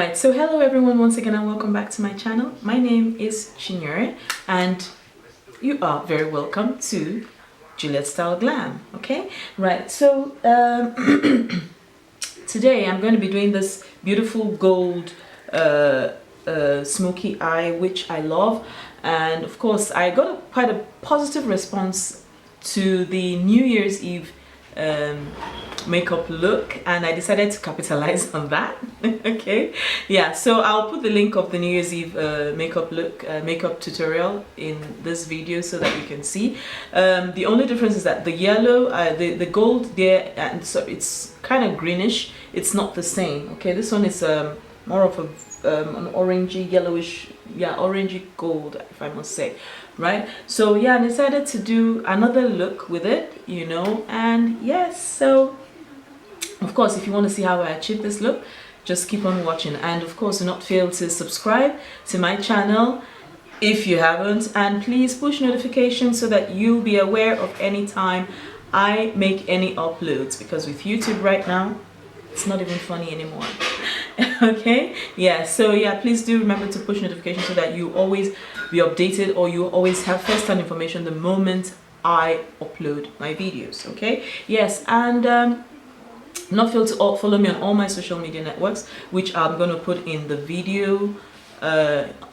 Right, so hello everyone once again and welcome back to my channel. My name is Chinyere and you are very welcome to Juliet Style Glam. Okay, right, so today I'm going to be doing this beautiful gold smoky eye, which I love, and of course I got quite a positive response to the New Year's Eve makeup look, and I decided to capitalize on that. Okay, yeah, so I'll put the link of the New Year's Eve makeup look makeup tutorial in this video so that you can see. The only difference is that the yellow the gold there, and so it's kind of greenish, it's not the same. Okay, this one is more of a an orangey yellowish, yeah, orangey gold, if I must say, right? So yeah, I decided to do another look with it, you know, and yes, so of course if you want to see how I achieve this look, just keep on watching, and of course do not fail to subscribe to my channel if you haven't, and please push notifications so that you'll be aware of any time I make any uploads, because with YouTube right now it's not even funny anymore. Okay, yeah, so yeah, please do remember to push notifications so that you always be updated, or you always have first-hand information the moment I upload my videos. Okay, yes, and not fail to follow me on all my social media networks, which I'm going to put in the video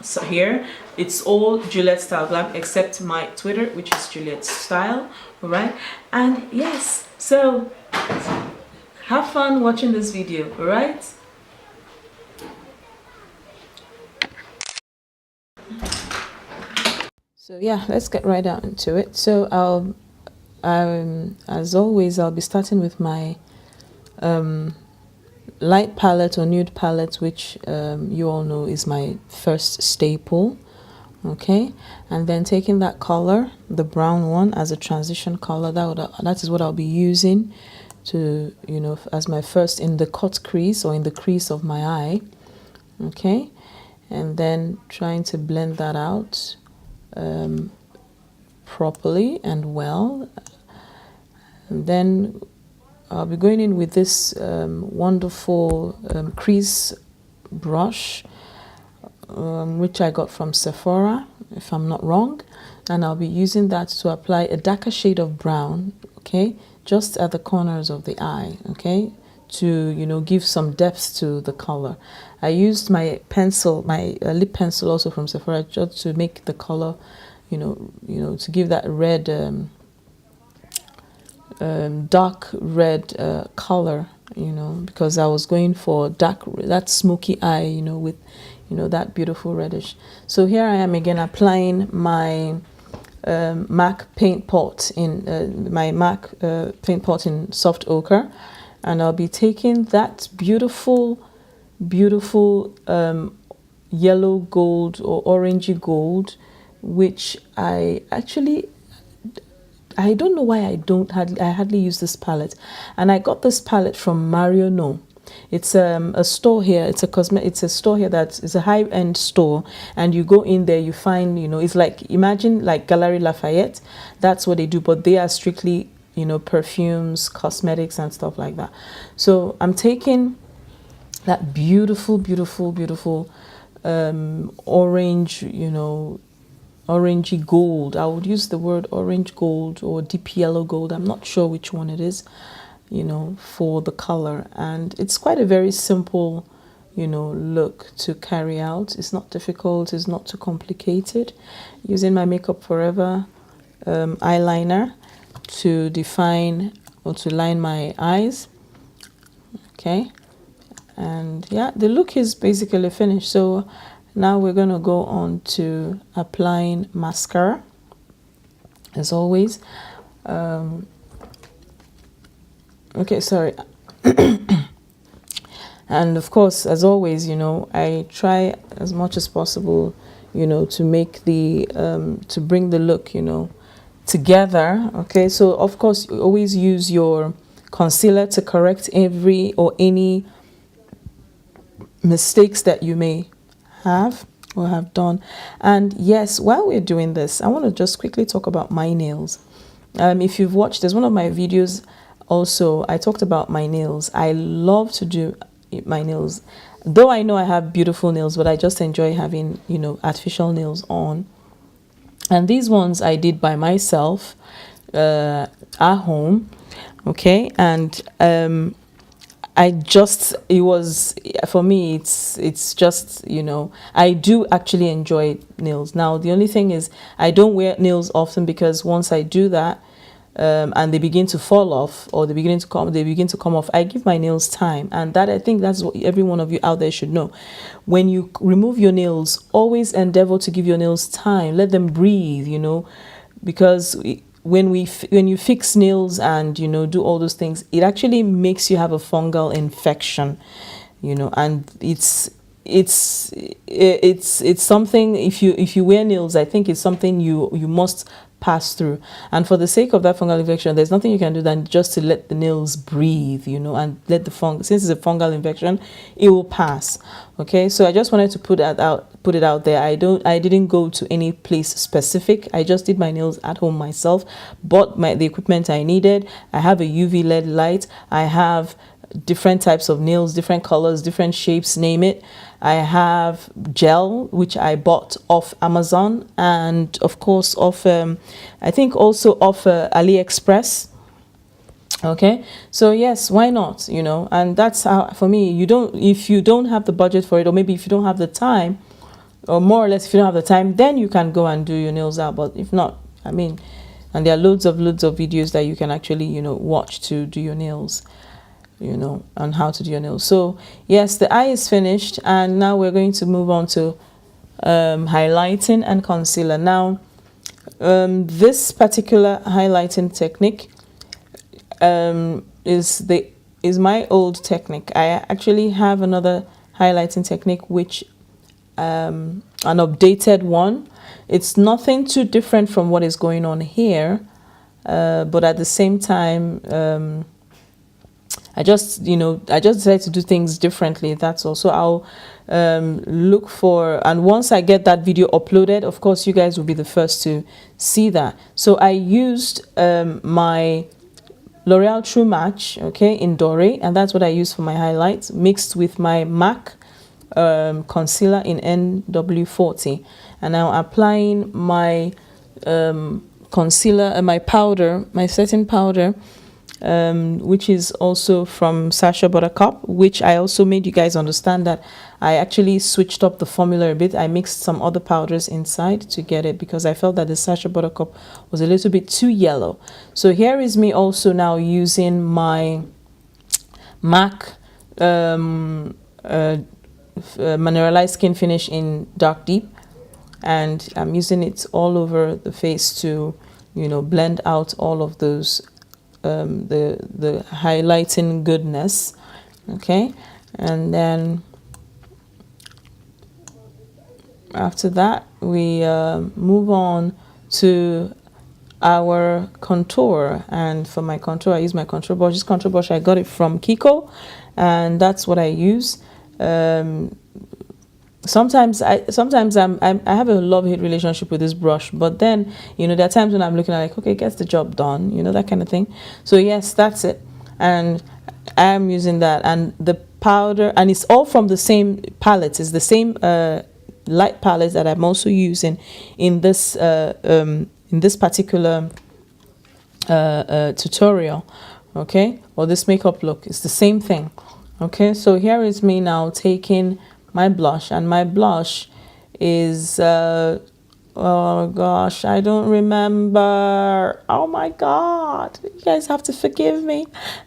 so here. It's all Juliet Style Glam except my Twitter, which is Juliet Style. All right, and yes, so have fun watching this video. All right. So yeah, let's get right out into it. So as always, I'll be starting with my light palette or nude palette, which you all know is my first staple. Okay, and then taking that color, the brown one, as a transition color, that is what I'll be using to, you know, as my first in the cut crease or in the crease of my eye. Okay, and then trying to blend that out properly and well, and then I'll be going in with this wonderful crease brush, which I got from Sephora, if I'm not wrong, and I'll be using that to apply a darker shade of brown, okay, just at the corners of the eye, okay, to, you know, give some depth to the color. I used my pencil, my lip pencil also from Sephora, just to make the color, you know, to give that red, dark red color, you know, because I was going for dark, that smoky eye, you know, with, you know, that beautiful reddish. So here I am again applying my MAC paint pot in my MAC paint pot in soft ochre, and I'll be taking that beautiful yellow gold or orangey gold, which I don't know why I hardly use this palette, and I got this palette from Mario No. It's a store here. It's a store here that is a high-end store, and you go in there, you find, you know, it's like, imagine like Gallery Lafayette. That's what they do, but they are strictly, you know, perfumes, cosmetics, and stuff like that. So I'm taking that beautiful orange, you know, orangey gold. I would use the word orange gold or deep yellow gold. I'm not sure which one it is, you know, for the color. And it's quite a very simple, you know, look to carry out. It's not difficult. It's not too complicated. Using my Makeup Forever eyeliner to define or to line my eyes. Okay. And yeah, the look is basically finished. So now we're going to go on to applying mascara, as always. Okay, sorry. And of course, as always, you know, I try as much as possible, you know, to make the to bring the look, you know, together. Okay, so of course you always use your concealer to correct every or any mistakes that you may have or have done. And yes, while we're doing this, I want to just quickly talk about my nails. If you've watched, there's one of my videos also, I talked about my nails. I love to do my nails. Though I know I have beautiful nails, but I just enjoy having, you know, artificial nails on. And these ones I did by myself at home. Okay, and it was, for me, it's just, you know, I do actually enjoy nails. Now the only thing is I don't wear nails often, because once I do that, and they begin to fall off, or they begin to come off, I give my nails time. And that, I think that's what every one of you out there should know. When you remove your nails, always endeavor to give your nails time, let them breathe, you know, because when you fix nails and, you know, do all those things, it actually makes you have a fungal infection, you know. And it's something, if you wear nails, I think it's something you must pass through. And for the sake of that fungal infection, there's nothing you can do than just to let the nails breathe, you know, and let the since it's a fungal infection, it will pass. Okay, so I just wanted to put it out there. I didn't go to any place specific. I just did my nails at home myself, bought the equipment I needed. I have a UV LED light. I have different types of nails, different colors, different shapes, name it. I have gel, which I bought off Amazon, and of course off I think also off AliExpress. Okay, so yes, why not, you know? And that's how, for me, if you don't have the budget for it, or maybe if you don't have the time, or more or less if you don't have the time, then you can go and do your nails out. But if not, I mean, and there are loads of videos that you can actually, you know, watch to do your nails, you know, on how to do your nails. So yes, the eye is finished, and now we're going to move on to highlighting and concealer. Now this particular highlighting technique is my old technique. I actually have another highlighting technique, which an updated one. It's nothing too different from what is going on here, but at the same time, I just decided to do things differently. That's all. So I'll look for, and once I get that video uploaded, of course you guys will be the first to see that. So I used my L'Oreal True Match, okay, in Doré, and that's what I use for my highlights, mixed with my MAC concealer in NW40. And now applying my concealer and my powder, my setting powder, which is also from Sacha Buttercup, which I also made you guys understand that I actually switched up the formula a bit. I mixed some other powders inside to get it, because I felt that the Sacha Buttercup was a little bit too yellow. So here is me also now using my MAC mineralized skin finish in Dark Deep, and I'm using it all over the face to, you know, blend out all of those the highlighting goodness. Okay, and then after that we move on to our contour. And for my contour, I use my contour brush. This contour brush, I got it from Kiko, and that's what I use. Sometimes I have a love-hate relationship with this brush, but then, you know, there are times when I'm looking at like, okay, it gets the job done, you know, that kind of thing. So yes, that's it, and I am using that, and the powder, and it's all from the same palette. It's the same light palette that I'm also using in this particular tutorial, okay, or this makeup look. It's the same thing. Okay, so here is me now taking my blush, and my blush is oh gosh, I don't remember. Oh my god, you guys have to forgive me,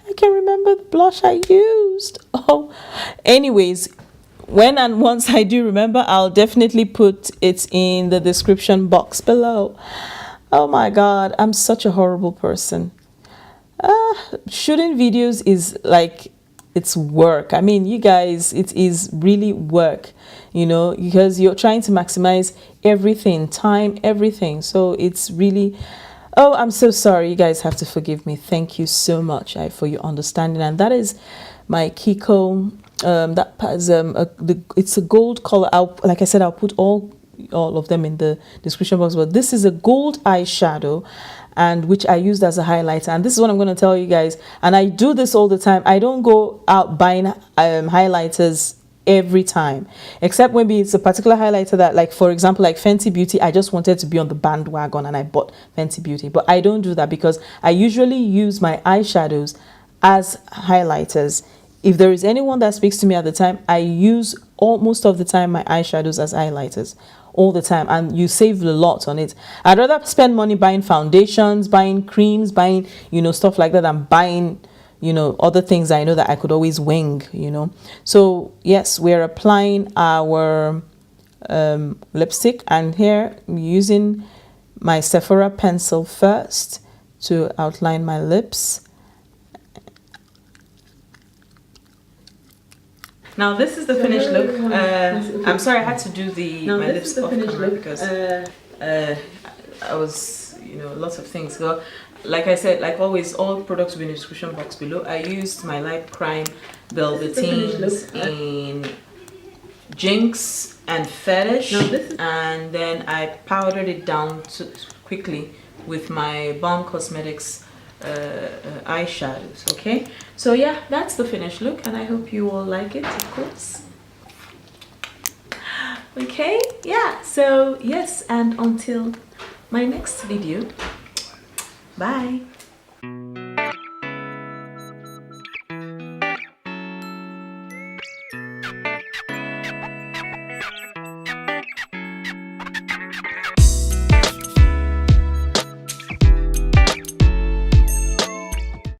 I can't remember the blush I used. Oh, anyways, when and once I do remember, I'll definitely put it in the description box below. Oh my god, I'm such a horrible person. Shooting videos is like, it's work. I mean, you guys, it is really work, you know, because you're trying to maximize everything, time, everything. So it's really, oh, I'm so sorry. You guys have to forgive me. Thank you so much for your understanding. And that is my Kiko. That has it's a gold color. Like I said, I'll put all of them in the description box, but this is a gold eyeshadow, and which I used as a highlighter. And this is what I'm going to tell you guys, and I do this all the time. I don't go out buying highlighters every time, except maybe it's a particular highlighter that, like for example, like Fenty Beauty, I just wanted to be on the bandwagon and I bought Fenty Beauty. But I don't do that because I usually use my eyeshadows as highlighters. If there is anyone that speaks to me at the time, I use most of the time my eyeshadows as highlighters all the time, and you save a lot on it. I'd rather spend money buying foundations, buying creams, buying, you know, stuff like that, than buying, you know, other things I know that I could always wing, you know. So yes, we're applying our lipstick, and here I'm using my Sephora pencil first to outline my lips. Now this is the finished look. I'm sorry I had to do my lips off camera because I was, you know, lots of things. So, like I said, like always, all products will be in the description box below. I used my Limecrime Velevetines in Jinx and Fetish, and then I powdered it down quickly with my Balm Cosmetics eyeshadows. Okay, so yeah, that's the finished look, and I hope you all like it, of course. Okay, yeah, so yes, and until my next video, bye.